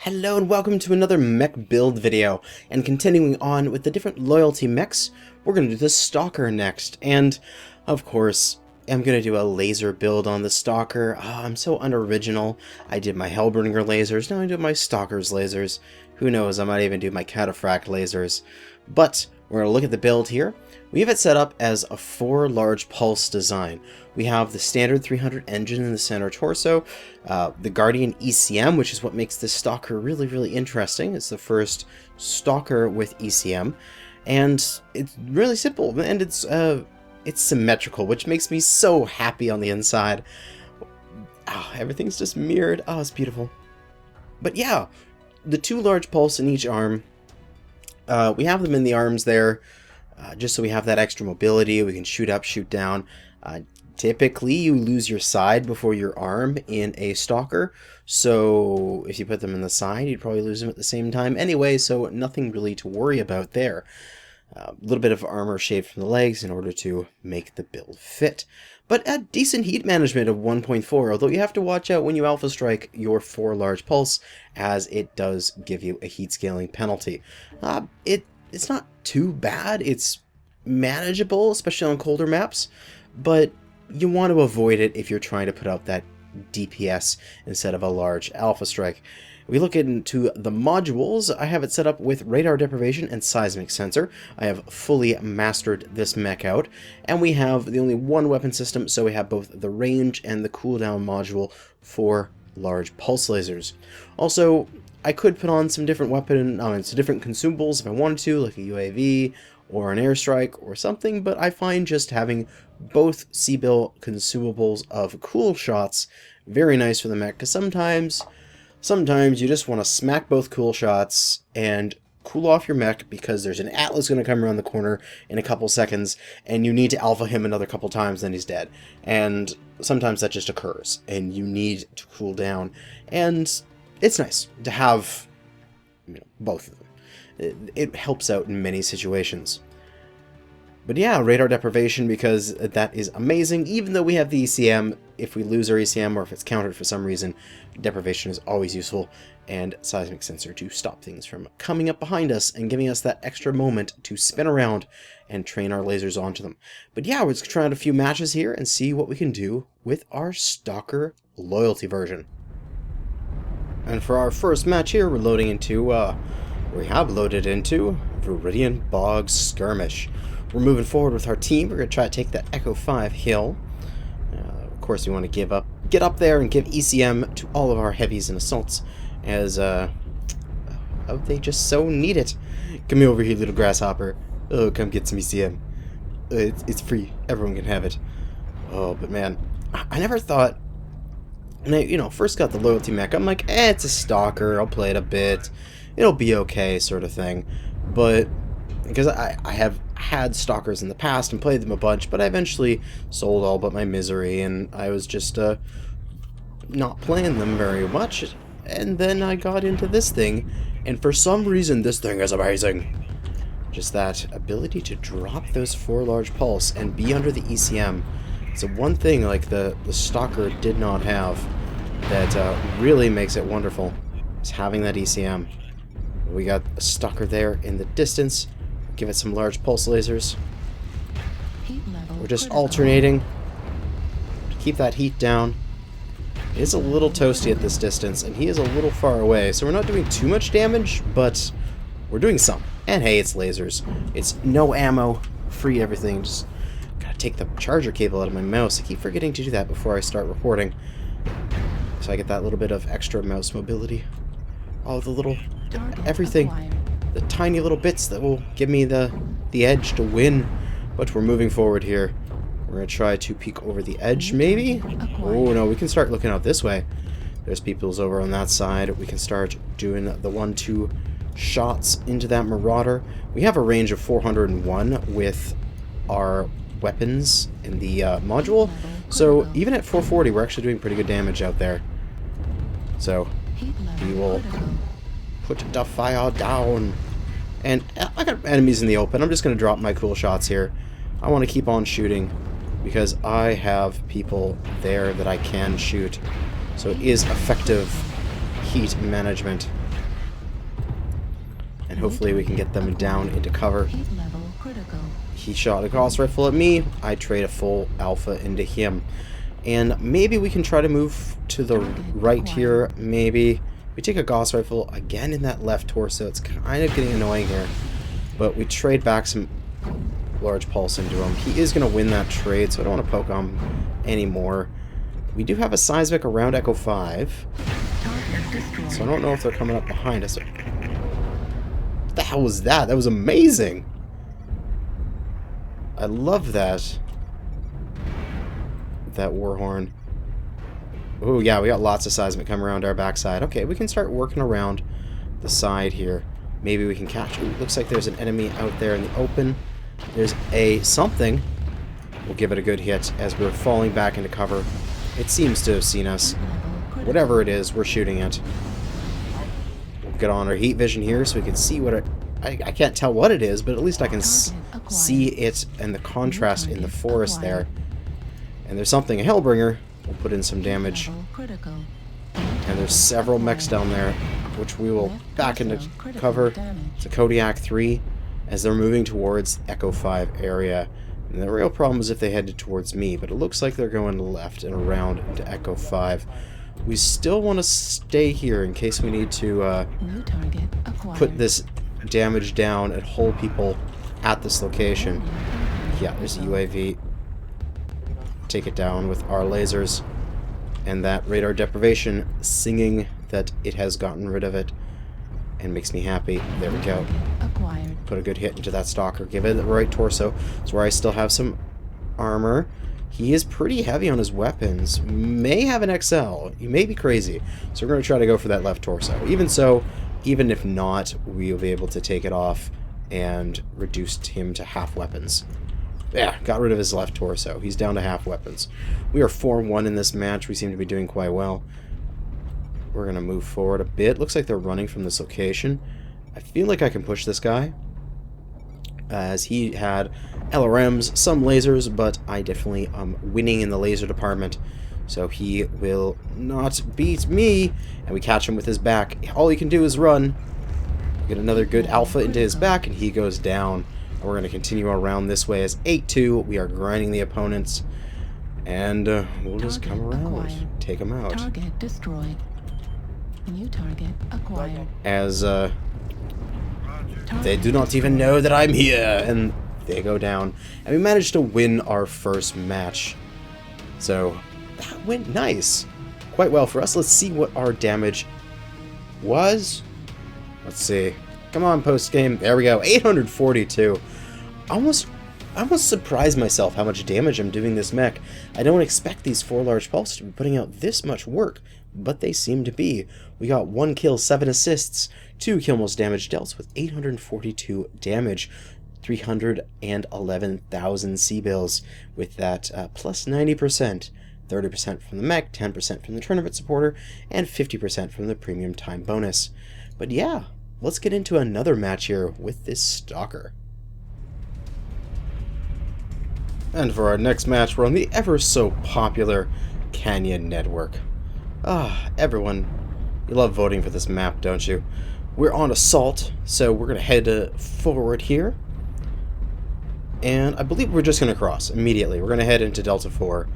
Hello and welcome to another mech build video, and continuing on with the different loyalty mechs, we're going to do the Stalker next, and of course I'm going to do a laser build on the Stalker. I'm so unoriginal. I did my Hellbringer lasers, now I do my Stalker's lasers. Who knows, I might even do my Cataphract lasers. But we're going to look at the build here. We have it set up as a 4 large pulse design. We have the standard 300 engine in the center torso, the Guardian ECM, which is what makes this Stalker really interesting. It's the first Stalker with ECM, and it's really simple, and it's symmetrical, which makes me so happy on the inside. Oh, everything's just mirrored. Oh, it's beautiful. But yeah, the 2 large pulse in each arm. We have them in the arms there, just so we have that extra mobility. We can shoot up, shoot down. Typically, you lose your side before your arm in a Stalker, so if you put them in the side, you'd probably lose them at the same time anyway, so nothing really to worry about there. A little bit of armor shaved from the legs in order to make the build fit. But a decent heat management of 1.4, although you have to watch out when you alpha strike your 4 large pulse, as it does give you a heat scaling penalty. It's not too bad, it's manageable, especially on colder maps, but you want to avoid it if you're trying to put out that DPS instead of a large alpha strike. If we look into the modules, I have it set up with radar deprivation and seismic sensor. I have fully mastered this mech out, and we have the only one weapon system, so we have both the range and the cooldown module for large pulse lasers. Also, I could put on some different some different consumables if I wanted to, like a UAV or an airstrike or something, but I find just having both C-Bill consumables of cool shots very nice for the mech, because sometimes you just want to smack both cool shots and cool off your mech because there's an Atlas going to come around the corner in a couple seconds and you need to alpha him another couple times, then he's dead. And sometimes that just occurs and you need to cool down, and it's nice to have, both of them. It helps out in many situations. But yeah, radar deprivation, because that is amazing. Even though we have the ECM, if we lose our ECM or if it's countered for some reason, deprivation is always useful. And seismic sensor to stop things from coming up behind us and giving us that extra moment to spin around and train our lasers onto them. But yeah, we're just trying out a few matches here and see what we can do with our Stalker loyalty version. And for our first match here, we're loading into, we have loaded into Viridian Bog Skirmish. We're moving forward with our team. We're going to try to take that Echo 5 hill. Of course, we want to get up there and give ECM to all of our heavies and assaults, as they just so need it. Come over here, little grasshopper. Oh, come get some ECM. It's free. Everyone can have it. Oh, but man, I never thought. And I, first got the loyalty mech. I'm like, it's a Stalker. I'll play it a bit. It'll be okay, sort of thing. But because I have had Stalkers in the past and played them a bunch, but I eventually sold all but my misery, and I was just not playing them very much. And then I got into this thing, and for some reason this thing is amazing. Just that ability to drop those 4 large pulse and be under the ECM. It's one thing like the Stalker did not have that really makes it wonderful, is having that ECM. We got a Stalker there in the distance. Give it some large pulse lasers. We're just alternating to keep that heat down. It is a little toasty at this distance, and he is a little far away, so we're not doing too much damage, but we're doing some. And hey, it's lasers. It's no ammo, free everything. Just gotta take the charger cable out of my mouse. I keep forgetting to do that before I start recording, so I get that little bit of extra mouse mobility. Oh, the little everything. The tiny little bits that will give me the edge to win. But we're moving forward here. We're going to try to peek over the edge, maybe? Oh, no, we can start looking out this way. There's people's over on that side. We can start doing the 1-2 shots into that Marauder. We have a range of 401 with our weapons in the module. So even at 440, we're actually doing pretty good damage out there. So we will put the fire down. And I got enemies in the open. I'm just going to drop my cool shots here. I want to keep on shooting because I have people there that I can shoot. So it is effective heat management. and hopefully we can get them down into cover. He shot a Gauss rifle at me, I trade a full alpha into him. And maybe we can try to move to the right here, maybe. We take a Gauss rifle again in that left torso. It's kind of getting annoying here. But we trade back some large pulse into him. He is going to win that trade, so I don't want to poke him anymore. We do have a seismic around Echo 5. So I don't know if they're coming up behind us. What the hell was that? That was amazing! I love that. That war horn. Oh yeah, we got lots of seismic coming around our backside. Okay, we can start working around the side here. Maybe we can catch... Ooh, looks like there's an enemy out there in the open. There's a something. We'll give it a good hit as we're falling back into cover. It seems to have seen us. Whatever it is, we're shooting it. We'll get on our heat vision here so we can see what it... I can't tell what it is, but at least I can see it and the contrast in the forest there. And there's something, a Hellbringer. We'll put in some damage. And there's several mechs down there, which we will back into cover. It's a Kodiak 3 as they're moving towards Echo 5 area. And the real problem is if they headed towards me, but it looks like they're going left and around into Echo 5. We still want to stay here in case we need to put this damage down and hold people at this location. Yeah, there's a UAV. Take it down with our lasers. And that radar deprivation singing that it has gotten rid of it. And makes me happy. There we go. Put a good hit into that Stalker. Give it the right torso. It's where I still have some armor. He is pretty heavy on his weapons. May have an XL. He may be crazy. So we're going to try to go for that left torso. Even so, even if not, we'll be able to take it off and reduce him to half weapons. Yeah, got rid of his left torso. He's down to half weapons. We are 4-1 in this match. We seem to be doing quite well. We're going to move forward a bit. Looks like they're running from this location. I feel like I can push this guy, as he had LRMs, some lasers, but I definitely am winning in the laser department. So he will not beat me. And we catch him with his back. All he can do is run. Get another good alpha into his back, and he goes down. And we're going to continue around this way as 8-2. We are grinding the opponents. And we'll just come around. Take them out. Target destroyed. New target acquired. As they do not even know that I'm here. And they go down. And we managed to win our first match. So that went nice. Quite well for us. Let's see what our damage was. Let's see. Come on, post-game. There we go. 842. I almost surprised myself how much damage I'm doing this mech. I don't expect these 4 large pulses to be putting out this much work, but they seem to be. We got 1 kill, 7 assists, 2 kill most damage dealt with 842 damage, 311,000 C-bills with that plus 90%. 30% from the mech, 10% from the tournament supporter, and 50% from the premium time bonus. But yeah, let's get into another match here with this Stalker. And for our next match, we're on the ever so popular Canyon Network. Everyone, you love voting for this map, don't you? We're on Assault, so we're going to head forward here. And I believe we're just going to cross immediately. We're going to head into Delta 4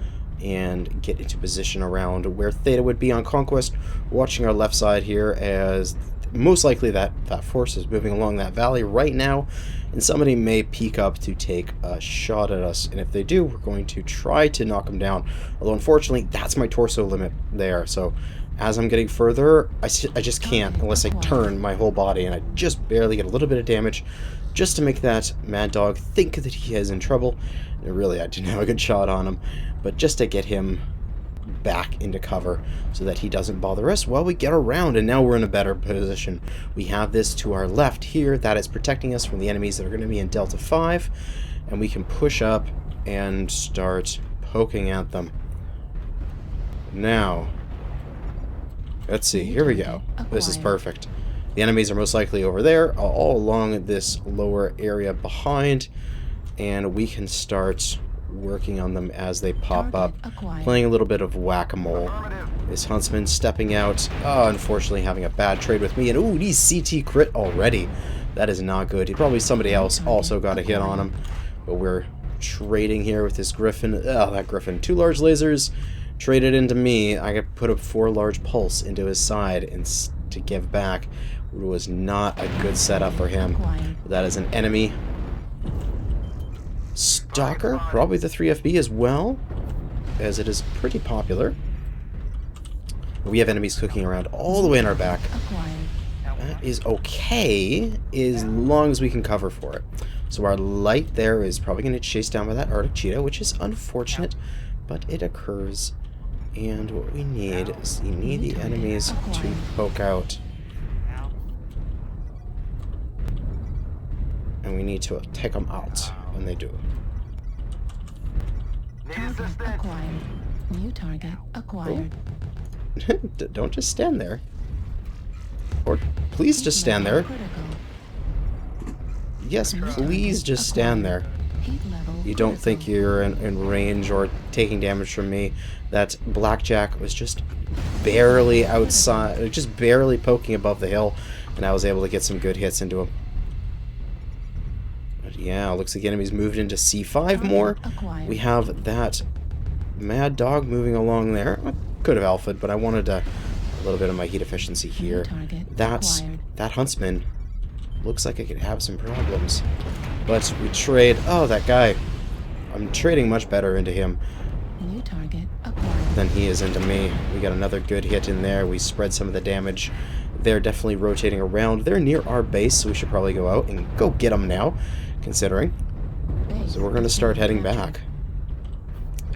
and get into position around where Theta would be on Conquest. Watching our left side here as most likely that force is moving along that valley right now, and somebody may peek up to take a shot at us, and if they do, we're going to try to knock them down, although unfortunately that's my torso limit there. So as I'm getting further, I just can't unless I turn my whole body, and I just barely get a little bit of damage just to make that Mad Dog think that he is in trouble. And really, I didn't have a good shot on him, but just to get him back into cover so that he doesn't bother us while we get around. And now we're in a better position. We have this to our left here that is protecting us from the enemies that are going to be in Delta 5, and we can push up and start poking at them. Now, let's see, here we go. This is perfect. The enemies are most likely over there, all along this lower area behind, and we can start working on them as they pop up, playing a little bit of whack-a-mole. This Huntsman stepping out, unfortunately having a bad trade with me, and ooh, he's CT crit already. That is not good. Probably somebody else also got a hit on him. But we're trading here with this Griffin. Oh, that Griffin. 2 large lasers traded into me. I could put a 4 large pulse into his side and to give back. It was not a good setup for him. That is an enemy. Stalker, probably the 3FB as well, as it is pretty popular. We have enemies cooking around all the way in our back. That is okay, as long as we can cover for it. So our light there is probably going to get chased down by that Arctic cheetah, which is unfortunate, but it occurs. And what we need is you need the enemies to poke out. And we need to take them out when they do. Target acquired. New target acquired. Don't just stand there. Or please just stand there. Yes, please just stand there. You don't think you're in range or taking damage from me. That Blackjack was just barely outside, just barely poking above the hill, and I was able to get some good hits into him. But yeah, looks like the enemy's moved into C5 more. We have that Mad Dog moving along there. I could have alpha'd, but I wanted a little bit of my heat efficiency here. That Huntsman looks like it could have some problems. But we trade... Oh, that guy. I'm trading much better into him than he is into me. We got another good hit in there. We spread some of the damage. They're definitely rotating around. They're near our base, so we should probably go out and go get them now, considering. So we're going to start heading back.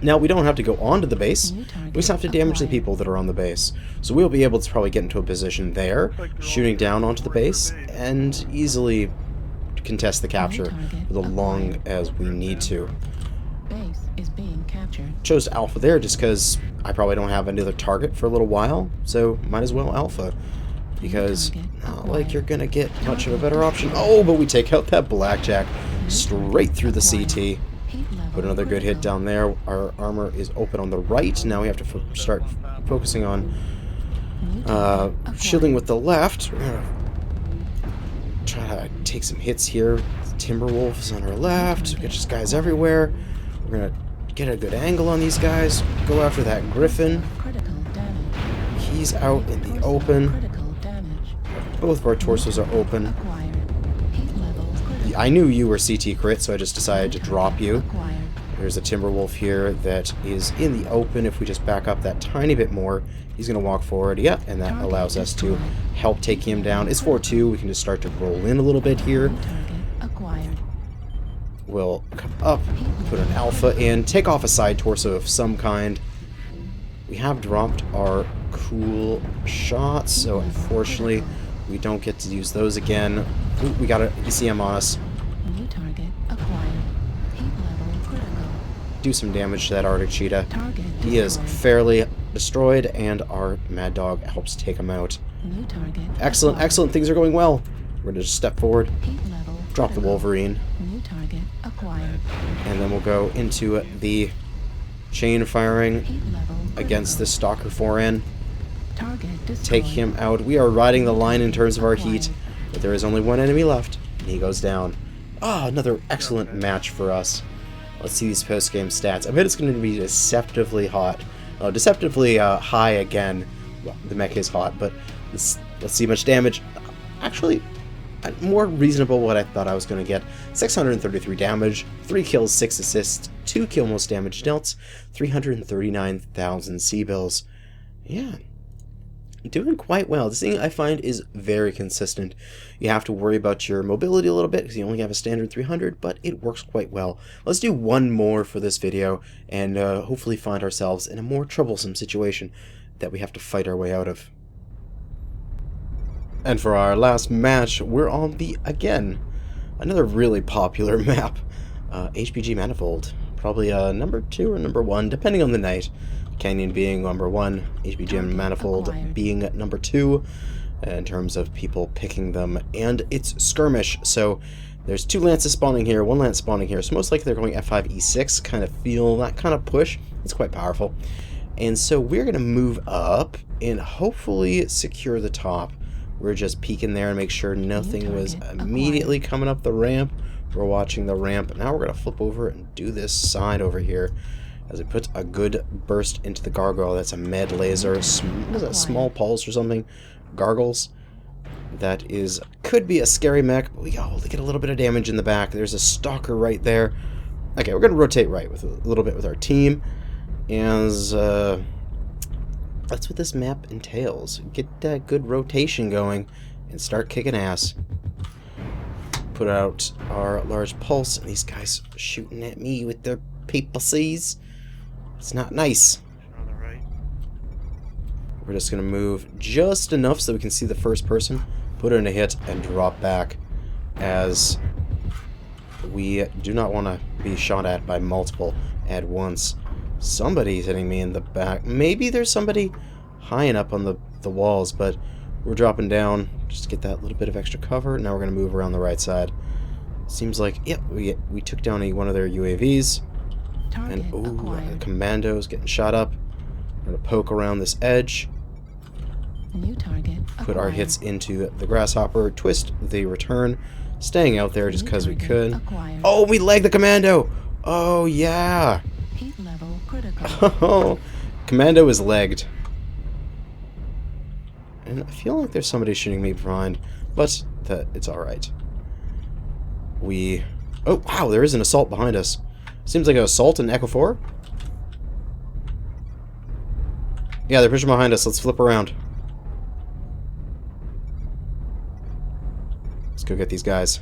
Now, we don't have to go onto the base. We just have to damage the people that are on the base. So we'll be able to probably get into a position there, shooting down onto the base, and easily contest the capture for as long as we need to. Base is being captured. Chose Alpha there just because I probably don't have another target for a little while, so might as well Alpha. Because not like you're gonna get much of a better option. Oh, but we take out that Blackjack straight through the CT. Put another good hit down there. Our armor is open on the right. Now we have to start focusing on shielding with the left. We're gonna try to take some hits here. Timberwolves on our left. We got just guys everywhere. We're gonna get a good angle on these guys. Go after that Griffin. He's out in the open. Both of our torsos are open. I knew you were CT crit, so I just decided to drop you. There's a Timberwolf here that is in the open. If we just back up that tiny bit more, he's going to walk forward. Yeah, and that allows us to help take him down. It's 4-2. We can just start to roll in a little bit here. We'll come up, put an Alpha in, take off a side torso of some kind. We have dropped our cool shots, so unfortunately we don't get to use those again. Ooh, we got an ECM on us. New target acquired. Heat level critical. Do some damage to that Arctic cheetah. He is fairly destroyed, and our Mad Dog helps take him out. New target. Excellent, excellent. Things are going well. We're going to just step forward, Heat level drop the Wolverine, New target acquired. and then we'll go into the chain firing Heat level against this Stalker 4N. Target destroyed. Take him out. We are riding the line in terms of our heat, but there is only one enemy left, and he goes down. Ah, another excellent match for us. Let's see these post-game stats. I bet it's going to be deceptively hot. Deceptively high again. Well, the mech is hot, but let's see much damage. Actually, more reasonable what I thought I was going to get. 633 damage, 3 kills, 6 assists, 2 kill most damage dealt, 339,000 C-bills. Yeah. Doing quite well. This thing I find is very consistent. You have to worry about your mobility a little bit because you only have a standard 300, but it works quite well. Let's do one more for this video and hopefully find ourselves in a more troublesome situation that we have to fight our way out of. And for our last match, we're on the, again, another really popular map, HPG Manifold. Probably number 2 or number 1, depending on the night. Canyon being number 1, HPG Manifold being number 2 in terms of people picking them, and it's skirmish, so there's 2 lances spawning here, 1 lance spawning here, so most likely they're going F5, E6, kind of feel that kind of push. It's quite powerful. And so we're going to move up and hopefully secure the top We're just peeking there and make sure nothing was immediately coming up the ramp. We're watching the ramp. Now we're going to flip over and do this side over here as it puts a good burst into the gargoyle. That's a med laser. What is that, small pulse or something? Gargles. That could be a scary mech, but we only get a little bit of damage in the back. There's a stalker right there. Okay, we're going to rotate right with a little bit with our team. As that's what this map entails. Get that good rotation going and start kicking ass. Put out our large pulse, and these guys are shooting at me with their PPCs. It's not nice. We're just going to move just enough so we can see the first person, put in a hit, and drop back, as we do not want to be shot at by multiple at once. Somebody's hitting me in the back. Maybe there's somebody high enough on the walls, but we're dropping down just to get that little bit of extra cover. Now we're going to move around the right side. Seems like, yep, we took down one of their UAVs. And, ooh, the commandos getting shot up. We're going to poke around this edge. New target Put our hits into the grasshopper. Twist the return. Staying out there just because we could. acquired. Oh, we lagged the commando! Oh, yeah! Heat level critical. Oh, commando is legged. And I feel like there's somebody shooting me behind, but it's alright. Oh, wow, there is an assault behind us. Seems like an assault in Echo 4. Yeah, they're pushing behind us. Let's flip around. Let's go get these guys.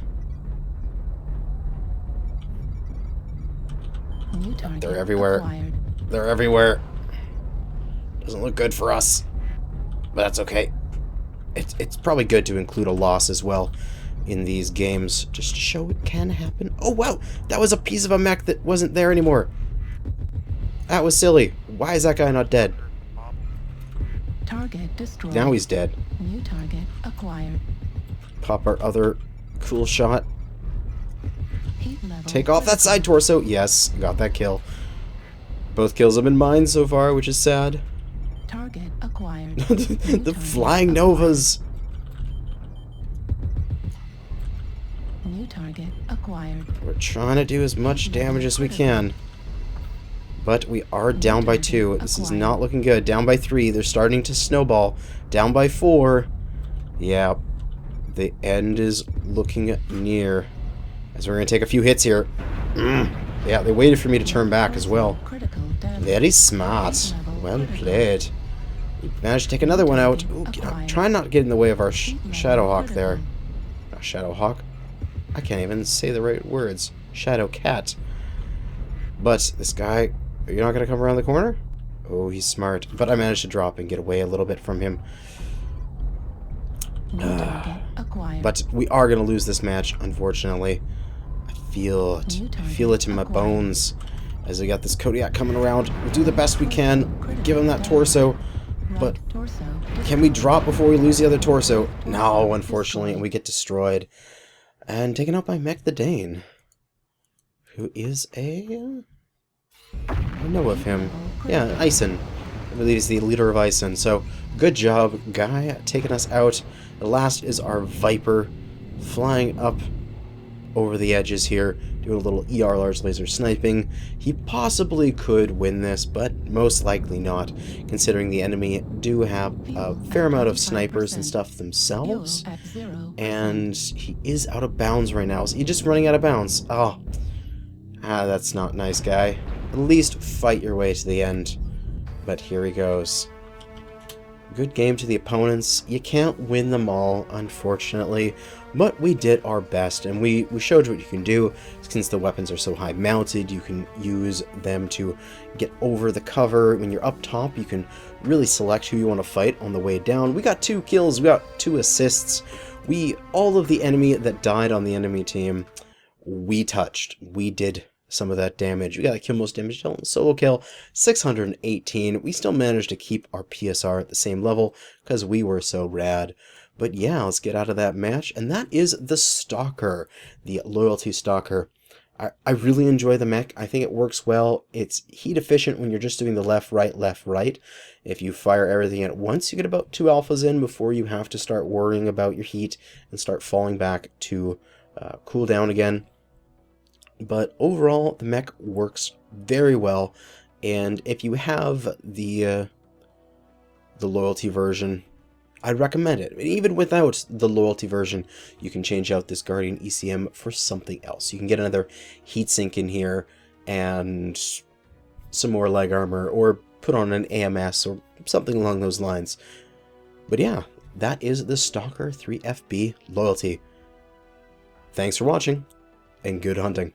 New target They're everywhere. acquired. They're everywhere. Doesn't look good for us, but that's okay. It's probably good to include a loss as well in these games, just to show it can happen. Oh, wow! That was a piece of a mech that wasn't there anymore. That was silly. Why is that guy not dead? Target destroyed. Now he's dead. New target acquired. Pop our other cool shot. Heat level Take off that side torso. Yes, got that kill. Both kills have been mine so far, which is sad. Target acquired. The flying novas. New target acquired. We're trying to do as much damage as we can. But we are down by 2. This is not looking good. Down by 3. They're starting to snowball. Down by 4. Yeah. The end is looking near. As we're going to take a few hits here. Yeah, they waited for me to turn back as well. Critical damage. Very smart. Well played. We managed to take another one out. Ooh, try not to get in the way of our Shadowhawk there. Not Shadowhawk. I can't even say the right words. Shadow Cat. But this guy, are you not going to come around the corner? Oh, he's smart. But I managed to drop and get away a little bit from him. New target acquired. But we are going to lose this match, unfortunately. I feel it. I feel it in my bones. As we got this Kodiak coming around. We'll do the best we can. Give him that torso. But Right torso can we drop before we lose the other torso? No, unfortunately. And we get destroyed. And taken out by Mech the Dane. Who is I know of him. Yeah, Ison. I believe he's the leader of Ison. So, good job, guy, taking us out. The last is our Viper, flying up over the edges here, doing a little ER large laser sniping. He possibly could win this, but most likely not, considering the enemy do have a fair amount of snipers and stuff themselves. fuel at 0. And he is out of bounds right now. Is he just running out of bounds? Oh. That's not nice, guy. At least fight your way to the end. But here he goes. Good game to the opponents. You can't win them all, unfortunately. But we did our best, and we showed what you can do. Since the weapons are so high mounted, you can use them to get over the cover. When you're up top, you can really select who you want to fight on the way down. We got 2 kills, we got 2 assists. All of the enemy that died on the enemy team, we touched. We did some of that damage. We got a kill most damage solo kill, 618. We still managed to keep our PSR at the same level because we were so rad. But yeah, let's get out of that match. And that is the Stalker, the Loyalty Stalker. I really enjoy the mech. I think it works well. It's heat efficient when you're just doing the left, right. If you fire everything at once, you get about 2 alphas in before you have to start worrying about your heat and start falling back to cool down again. But overall, the mech works very well, and if you have the loyalty version, I'd recommend it. Even without the loyalty version, you can change out this Guardian ECM for something else. You can get another heatsink in here and some more leg armor, or put on an AMS or something along those lines. But yeah, that is the Stalker 3FB loyalty. Thanks for watching, and good hunting.